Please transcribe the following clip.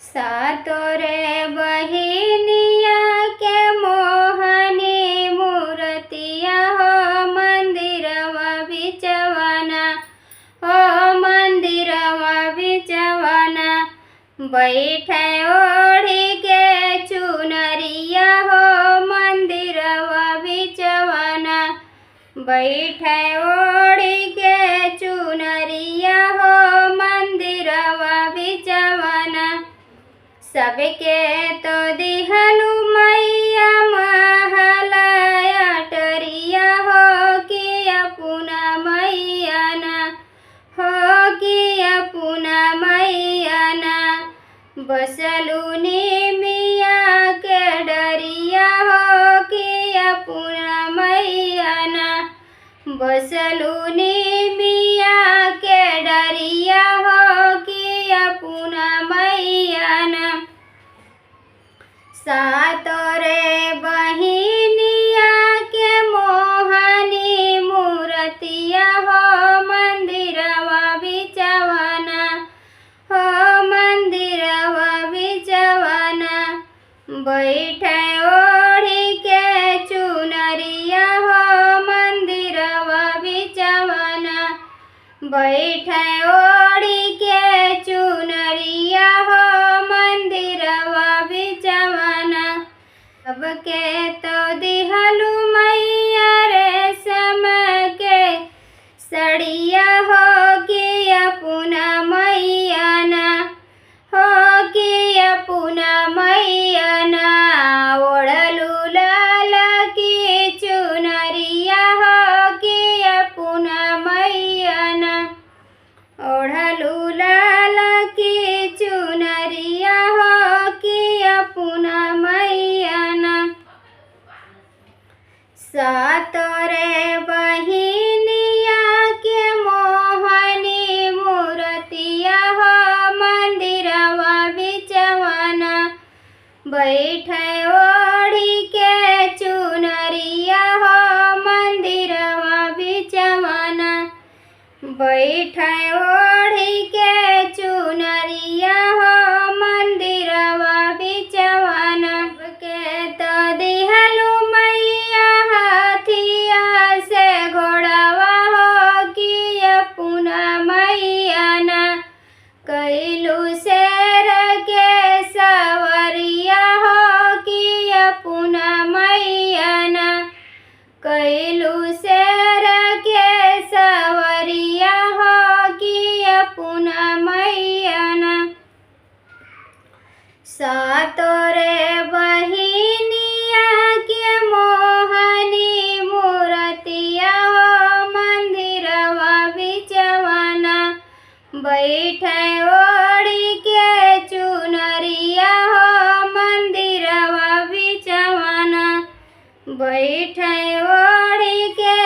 सातो रे बहिनिया के मोहनी मूर्तिया हो मंदिरवा बिचवाना, हो मंदिरवा बिचवाना। बैठे ओढ़ी के चुनरिया हो मंदिरवा बिचवाना, बैठे ओढ़ी के चुनरिया हो मंदिरवा बिचवाना। सबके तो दिहलु मैया महलाया टरिया हो किया पुना मैया ना, हो किया पुना मैया ना। बसलु निमिया के डरिया हो किया पुना मैया ना, बसलु निमिया के डरिया हो किया पुना मैया ना। सातो रे बहिनिया के मोहनी मूर्तिया हो मंदिरवा बिचवाना, हो मंदिरवा बिचवाना। बैठे ओढ़ी के चुनरिया हो मंदिरवा बिचवाना, बैठे ओढ़ी के चुनरिया हो मंदिरवा बिचवाना। सबके तो दिहलु मैया रेशम के सड़िया हो किया पुना मैया ना, हो किया पुना मैया ना। ओढ़लु लाल की चुनरिया हो किया पुना मैया ना, ओढ़लु लाल की चुनरिया हो किया पुना मैया ना। सातो रे बहिनिया के मोहनी मूर्तिया हो मंदिरवा बिचवाना, बैठे ओढ़ी के चुनरिया हो मंदिरवा बिचवाना, बैठे ओढ़ी के चुनरिया हो मंदिरवा बिचवाना। के तो दिहलु मैया हाथिया से घोड़ावा हो किया पुना मैया ना, कैलु शेर के सवरिया हो किया पुना मैया ना, कैलु शेर के सवरिया हो किया पुना मैया ना। सातो रे बहिनिया के मोहनी मूर्तिया हो मंदिरवा बिचवाना, बैठे ओढ़ी के चुनरिया हो मंदिरवा बिचवाना, बैठे ओढ़ी के